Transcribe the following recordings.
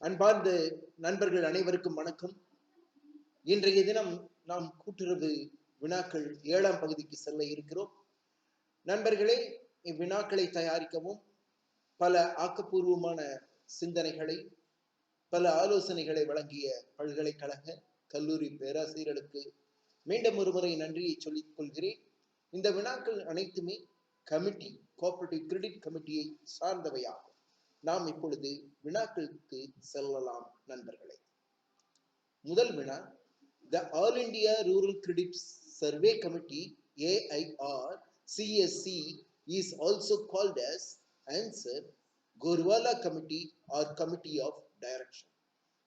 அன்பார்ந்த நண்பர்கள் அனைவருக்கும் வணக்கம். இன்றைய தினம் நாம் கூட்டுறவு வினாக்கள் 7ஆம் பகுதிக்கு செல்ல இருக்கிறோம். நண்பர்களே, இவ்வினாக்களை தயாரிக்கவும் பல ஆக்கப்பூர்வமான சிந்தனைகளை, பல ஆலோசனைகளை வழங்கிய பல்கலைக்கழக கல்லூரி பேராசிரியர்களுக்கு மீண்டும் ஒருமுறை நன்றியை சொல்லிக் கொள்கிறேன். இந்த வினாக்கள் அனைத்துமே கமிட்டி, கோஆபரேட்டிவ் கிரெடிட் கமிட்டியை சார்ந்தவையாகும். நாம் இப்பொழுது வினாக்களுக்கு செல்லலாம் நண்பர்களே. முதல் வினா, the All India Rural Credit Survey Committee AIRCSC is also called as answer Gorwala Committee or Committee of Direction.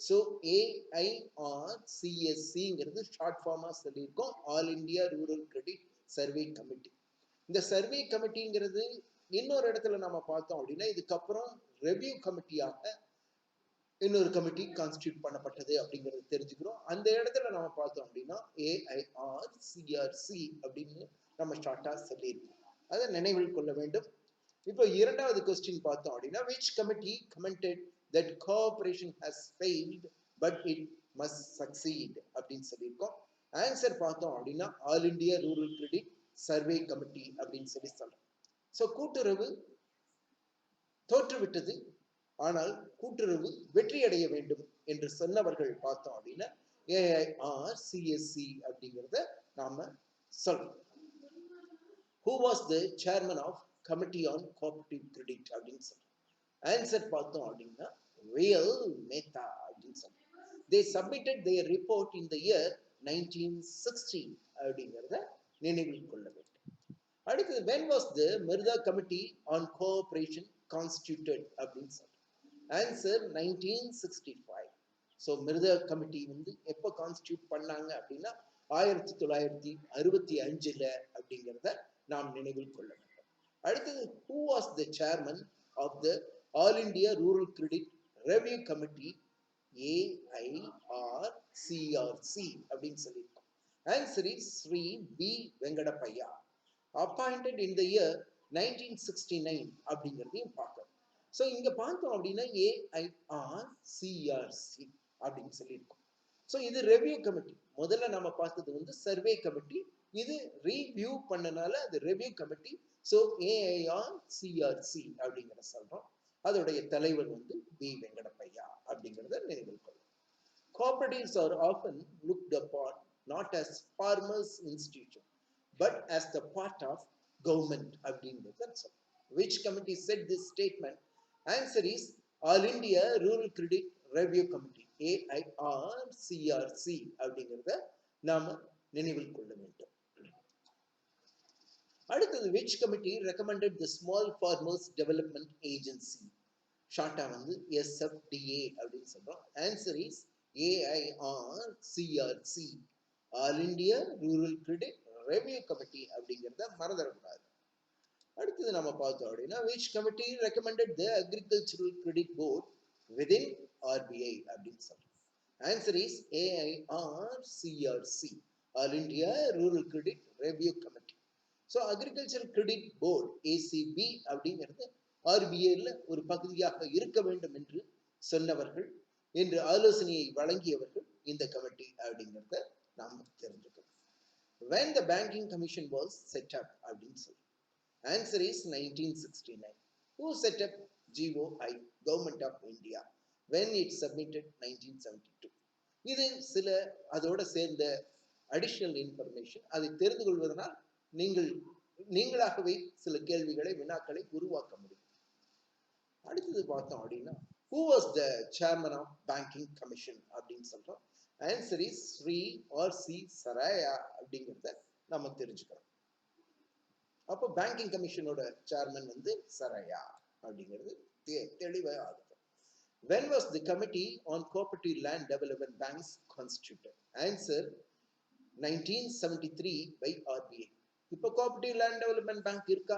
So AIRCSC short ஃபார்மா சொல்லியிருக்கோம், all India rural credit survey committee. இந்த சர்வே கமிட்டிங்கிறது இன்னொரு இடத்துல நம்ம பார்த்தோம் அப்படின்னா இதுக்கப்புறம் ரெவ்யூ கமிட்டியாக இன்னொரு கமிட்டி கான்ஸ்டியூட் பண்ணப்பட்டது அப்படிங்கிறது தெரிஞ்சுக்கிறோம். அந்த இடத்துல நம்ம பார்த்தோம் அப்படின்னா AIRCRC அப்படின்னு நம்ம ஷார்ட்டா சொல்லியிருக்கோம். அதை நினைவில் கொள்ள வேண்டும். இப்போ இரண்டாவது கொஸ்டின் பார்த்தோம் அப்படின்னா which committee commented that cooperation has failed but it must succeed அப்படின்னு சொல்லியிருக்கோம். ஆன்சர் பார்த்தோம் அப்படின்னா all India rural credit survey committee அப்படின்னு சொல்றோம். ஸோ கூட்டுறவு தோற்றுவிட்டது, ஆனால் கூட்டுறவு வெற்றி அடைய வேண்டும் என்று சொன்னவர்கள் பார்த்தோம் அப்படின்னா AIRCSC அப்படிங்கிறத நாம சொல்றோம். Who was the chairman of Committee on Cooperative Credit அப்படின்னு சொல்றோம். ஆன்சர் பார்த்தோம் அப்படின்னா VL Mehta அப்படின்னு சொல்றோம். They submitted their report in the year 1960 அப்படிங்கிறத நினைவில் கொள்ள வேண்டும். அடுத்தது when was the Mirza Committee on Cooperation constituted அப்படின்னு சொல்றோம். ஆன்சர் 1965. ஸோ மிர்தா கமிட்டி எப்போ கான்ஸ்டியூட் பண்ணாங்க அப்படின்னா 1965 அப்படிங்கிறத நாம் நினைவில் கொள்ள வேண்டும். அடுத்தது who was the chairman of the All India Rural Credit Review Committee AIRCRC அப்படின்னு சொல்லியிருக்கோம். Answer is Shri B Venkatappaiah, appointed in the year 1969 அப்படிங்கிறதையும் பார்க்கணும். ஸோ இங்க பார்த்தோம் அப்படின்னா AIRCRC அப்படின்னு சொல்லியிருக்கோம். ஸோ இது ரெவ்யூ கமிட்டி. முதல்ல நம்ம பார்த்தது சர்வே கமிட்டி, இது ரீவியூ பண்ணனால அது ரெவ்யூ கமிட்டி. ஸோ AIRCRC அப்படிங்கிற சொல்றோம். அதோடைய தலைவர் பி வெங்கடப்பையா அப்படிங்கிறத நினைவில் கொள்ளும். Cooperatives are often looked upon not as farmers institution but as the part of government அப்படிங்கிறத சொல்றோம். Which committee said this statement? Answer is All India Rural Credit Review Committee AIRCRC அப்படிங்கிறத நாம நினைவில் கொள்ள வேண்டும். அடுத்தது which committee recommended the Small Farmers Development Agency, ஷார்ட்டா SFDA அப்படின்னு சொல்றோம். Answer is AIRCRC All India Rural Credit Review Committee அப்படிங்கிறத மறந்துடக்கூடாது. அடுத்தது நம்ம பார்த்தோம் அப்படின்னா which committee recommended the Agricultural Credit Board within RBI அப்படின்னு சொல்றோம். Answer is AIRCRC All India Rural Credit Review Committee. So agricultural credit board ACB அப்படிங்கிறது RBIல ஒரு பகுதியாக இருக்க வேண்டும் என்று சொன்னவர்கள், என்று ஆலோசனையை வழங்கியவர்கள் இந்த கமிட்டி அப்படிங்கிறத நாம் தெரிஞ்சுக்கணும். When the Banking Commission was set up அப்படின்னு சொல்றோம். Answer is 1969. Who set up GOI, Government of India, when it submitted 1972? இது சில அதோட சேர்ந்த அடிஷனல் இன்ஃபர்மேஷன். அதை தெரிந்து கொள்வதனால் நீங்களாகவே சில கேள்விகளை வினாக்களை உருவாக்க முடியும். அடுத்தது பார்த்தோம் அப்படின்னா who was the chairman of Banking Commission அப்படின்னு சொல்றோம். Answer is Sri R.C. சராயா அப்படிங்கிறத நம்ம தெரிஞ்சுக்கிறோம். அப்போ பேங்கிங் கமிஷனோட சேர்மன் சரையா அப்படிங்கிறது தெளிவாக ஆகுது. When was the Committee on Cooperative Land Development Banks constituted? Answer 1973 by RBI. இப்போ கோஆபரேட்டிவ் லேண்ட் டெவலப்மெண்ட் பேங்க் இருக்கா?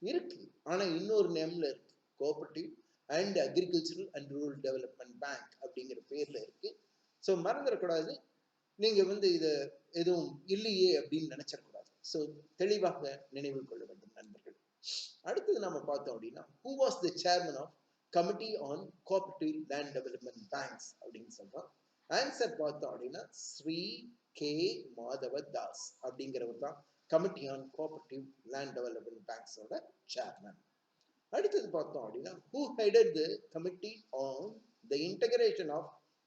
இருக்கு, ஆனா இன்னொரு நேம்ல இருக்கு. Cooperative and agricultural and rural development bank அப்படிங்கிற பேர்ல இருக்கு. ஸோ மறந்துடக்கூடாது. நீங்க இதை எதுவும் இல்லையே அப்படின்னு நினைச்சிடக்கூடாது. ஸோ தெளிவாக நினைவில் கொள்ள வேண்டும் நண்பர்கள். அடுத்தது நம்ம பார்த்தோம் அப்படின்னா who was the chairman of committee on cooperative land development banks அப்படின்னு சொல்றோம். ஆன்சர் பார்த்தோம் அப்படின்னா ஸ்ரீ கே மாதவ தாஸ் அப்படிங்கிறவர் தான் committee on cooperative land development பேங்க்ஸோட சேர்மன். அடுத்தது பார்த்தோம் அப்படின்னா who headed the committee on the integration of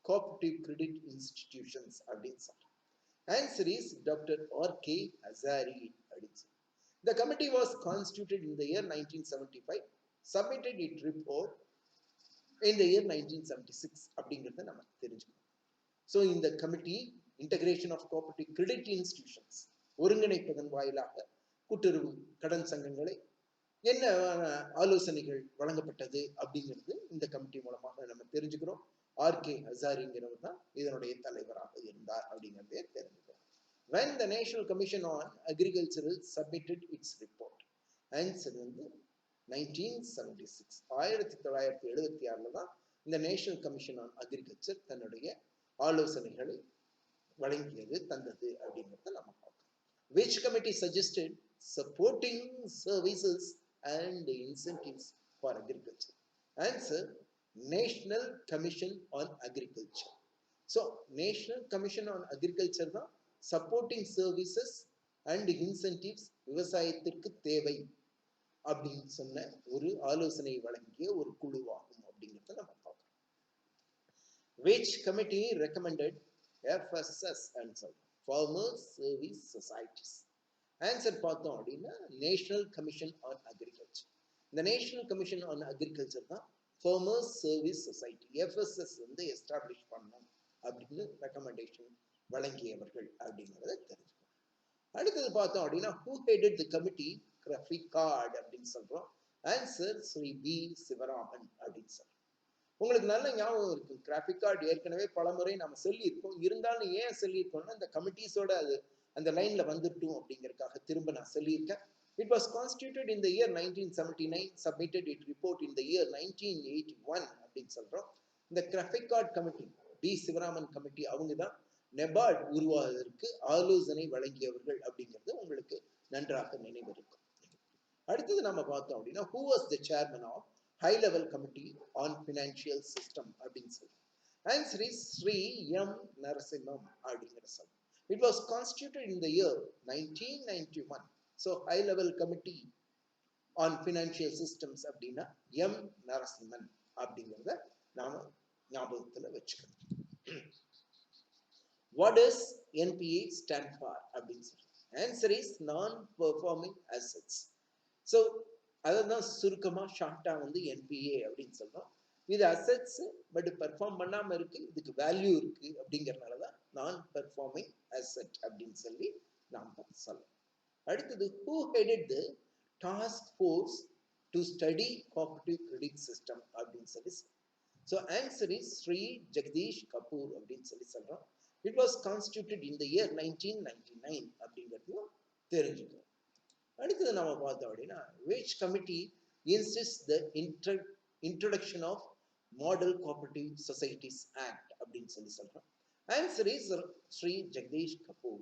cooperative credit institutions அப்படின்னு சொல்றோம். Answer is Dr. R.K. Azari. The committee was constituted in the year 1975, submitted its report in the year 1976 அப்படிங்கிறத நம்ம தெரிஞ்சுக்கணும். So இந்த committee integration of cooperative credit institutions ஒருங்கிணைப்பதன் வாயிலாக கூட்டுறவு கடன் சங்கங்களை என்ன ஆலோசனைகள் வழங்கப்பட்டது அப்படிங்கிறது இந்த கமிட்டி மூலமாக நம்ம தெரிஞ்சுக்கிறோம். ஆர்கே ஹசாரிங்கிறவர் தான் இதனுடைய தலைவராக இருந்தார் அப்படிங்கிறதே தெரிஞ்சுக்கிறோம். When the National Commission on Agriculture submitted its report, answer வந்து 1976 1976 தான் இந்த நேஷனல் கமிஷன் ஆன் அக்ரிகல்ச்சர் தன்னுடைய ஆலோசனைகளை வழங்கியது தந்தது அப்படிங்கிறத நம்ம பார்க்கலாம். Which committee suggested supporting services and incentives for agriculture? Answer National Commission on Agriculture. So National Commission on Agriculture தான் சப்போர்ட்டிங் சர்வீசஸ் அண்ட் இன்சென்டிவ்ஸ் விவசாயத்திற்கு தேவை அப்படின்னு சொன்ன ஒரு ஆலோசனை வழங்கிய ஒரு குழுவாகும் அப்படிங்கிறத நம்ம பார்க்கலாம். Which committee recommended FSS and Farmers Service Societies? Answer பார்த்தோம் அப்படின்னா நேஷனல் கமிஷன் ஆன் அக்ரிகல்ச்சர். இந்த நேஷனல் கமிஷன் ஆன் அக்ரிகல்ச்சர் தான் ஃபார்மர்ஸ் சர்வீஸ் சொசைட்டி FSS வந்து எஸ்டாப்ளிஷ் பண்ணணும் அப்படின்னு ரெக்கமெண்டேஷன் வழங்கியவர்கள் அப்படிங்கிறத தெரிஞ்சுக்கணும். அடுத்தது பார்த்தோம் அப்படின்னா who headed the committee கிராஃபிகார்ட் அப்படின்னு சொல்றோம். ஆன்சர் ஸ்ரீ வி சிவராமன் அப்படின்னு சொல்றோம். உங்களுக்கு நல்ல ஞாபகம் இருக்கு, கிராஃபிகார்ட் ஏற்கனவே பலமுறை நம்ம சொல்லியிருக்கோம். இருந்தாலும் ஏன் சொல்லியிருக்கோம்னா இந்த கமிட்டிஸோட அது அந்த லைன்ல வந்துட்டோம் அப்படிங்கறதுக்காக திரும்ப நான் சொல்லியிருக்கேன். It was constituted in the year 1979, submitted its report in the year 1981 அப்படின்னு சொல்றோம். இந்த கிராஃபிகார்ட் கமிட்டி டி சிவராமன் கமிட்டி அவங்க தான் நெபார்ட் உருவாவதற்கு ஆலோசனை வழங்கியவர்கள் அப்படிங்கிறது உங்களுக்கு நன்றாக நினைவிருக்கும். அடுத்தது நம்ம பார்த்தோம் அப்படின்னா who was the chairman of high level committee on financial system அப்படின்னு சொல்றோம். Answer is Shri M Narasimham அப்படிங்கிற சொல்றோம். It was constituted in the year 1991. So high level committee on financial systems அப்படின்னா எம் நரசிம்மன் அப்படிங்கிறத நாம ஞாபகத்துல வச்சுக்கணும். What does NPA stand for அப்படின்னு சொல்றோம். Answer is non-performing assets. So அதான் சுருக்கமா ஷார்ட்டா வந்து NPA அப்படின்னு சொல்றோம். இது அசெட்ஸ் பட் பெர்ஃபார்ம் பண்ணாம இருக்கு, இதுக்கு வேல்யூ இருக்கு அப்படிங்கறதுனாலதான் நான் பெர்ஃபார்மிங் அசெட் அப்படின்னு சொல்லி நாம சொல்லலாம். அடுத்தது who headed the task force to study cooperative credit system அப்படின்னு சொல்லி. So answer is Sri Jagdish Kapoor அப்படின்னு சொல்லி சொல்றோம். It was constituted in the year 1999 அப்படிங்கிறதையும் தெரிஞ்சுக்கணும். அடுத்தது நம்ம பார்த்தோம் அப்படின்னா which committee insists the introduction of Model Cooperative Societies Act அப்படின்னு சொல்லி சொல்றோம். Answer is Sri Jagdish Kapoor.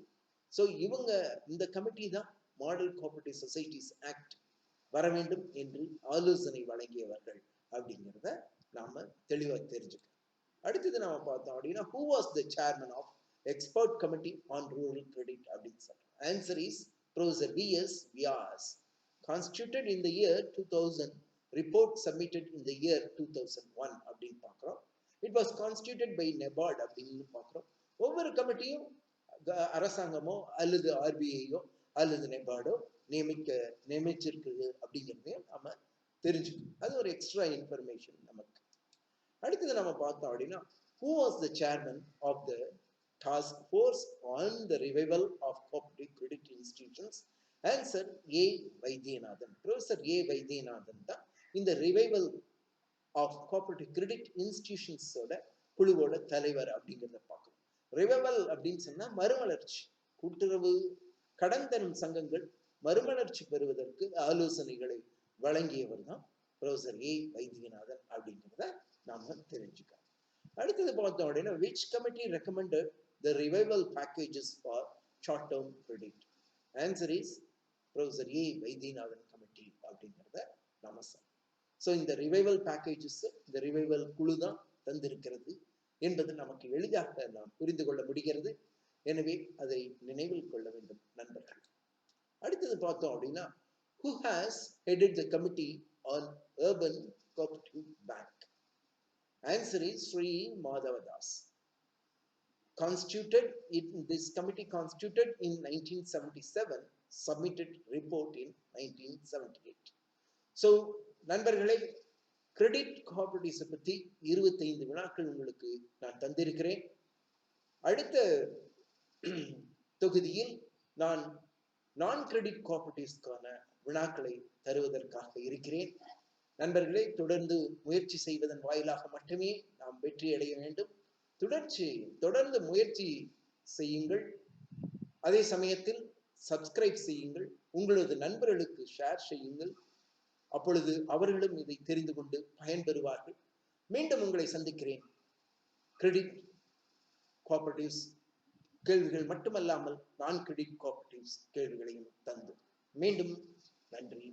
So இவங்க இந்த கமிட்டி தான் மாடல் கோஆபரேட்டிவ் சொசைட்டிஸ் ஆக்ட் வர வேண்டும் என்று ஆலோசனை வழங்கியவர்கள் அப்படிங்கிறத நாம தெளிவா தெரிஞ்சுக்கணும். அடுத்தது நாம பார்த்தோம் அப்படின்னா who was the chairman of expert committee on rural credit அப்படின்னு சொல்றோம். Answer is Professor V.S. Vyas. Constituted in the year 2000, report submitted in the year 2001 அப்படின்னு பார்க்கிறோம். It was constituted by NEBARD அப்படின்னு பார்க்கிறோம். ஒவ்வொரு கமிட்டியும் அரசாங்கமோ அல்லது RBIயோ அல்லது NEBARDோ நியமிச்சிருக்குது அப்படிங்கிறதையும் நம்ம தெரிஞ்சுக்கணும். அது ஒரு எக்ஸ்ட்ரா இன்ஃபர்மேஷன் நமக்கு. அடுத்தது நம்ம பார்த்தோம் அப்படின்னா who was the chairman of the task force on the revival of cooperative credit institutions? Answer A. Vaidyanathan. Professor A. Vaidyanathan தான் இந்த ரிவைவல் ஆஃப் கோஆபரேட்டிவ் கிரெடிட் இன்ஸ்டிடியூஷன்ஸோட குழுவோட தலைவர் அப்படிங்கிறத பார்க்கணும். ரிவைவல் அப்படின்னு சொன்னா மறுமலர்ச்சி, கூட்டுறவு கடன் தரும் சங்கங்கள் மறுமலர்ச்சி பெறுவதற்கு ஆலோசனைகளை வழங்கியவர் தான் ப்ரொஃபசர் ஏ வைத்தியநாதன் அப்படிங்கிறத நாம தெரிஞ்சுக்கலாம். அடுத்தது பார்த்தோம் அப்படின்னா which committee recommended the revival packages for short term credit? Answer is Professor A. Vaidyanathan committee அப்படிங்கிறத நாம சொல்லலாம். ஸோ இந்த ரிவைவல் பேக்கேஜஸ் இந்த ரிவைவல் குழு தான் தந்திருக்கிறது என்பது நமக்கு எளிதாக நாம் புரிந்து கொள்ள முடிகிறது. எனவே அதை நினைவில் கொள்ள வேண்டும் நண்பர்கள். அடுத்தது பார்த்தோம் அப்படின்னா, who has headed the committee on urban cooperative bank? Answer is Sri Madhavadas. This committee constituted in 1977, submitted report in 1978. So நண்பர்களே, கிரெடிட் கோஆபரேட்டிவ்ஸ் பத்தி 25 வினாக்கள் உங்களுக்கு நான் தந்திருக்கிறேன். அடுத்த தொகுதியில் நான் கிரெடிட் கோஆபரேட்டிவ்ஸ்க்கான வினாக்களை தருவதற்காக இருக்கிறேன். நண்பர்களே, தொடர்ந்து முயற்சி செய்வதன் வாயிலாக மட்டுமே நாம் வெற்றி அடைய வேண்டும். தொடர்ந்து முயற்சி செய்யுங்கள். அதே சமயத்தில் சப்ஸ்கிரைப் செய்யுங்கள். உங்களது நண்பர்களுக்கு ஷேர் செய்யுங்கள். அப்பொழுது அவர்களும் இதை தெரிந்து கொண்டு பயன்பெறுவார்கள். மீண்டும் உங்களை சந்திக்கிறேன். கிரெடிட் கோஆபரேட்டிவ்ஸ் கேள்விகள் மட்டுமல்லாமல் நான் கிரெடிட் கோஆபரேட்டிவ்ஸ் கேள்விகளையும் தந்து மீண்டும் நன்றி.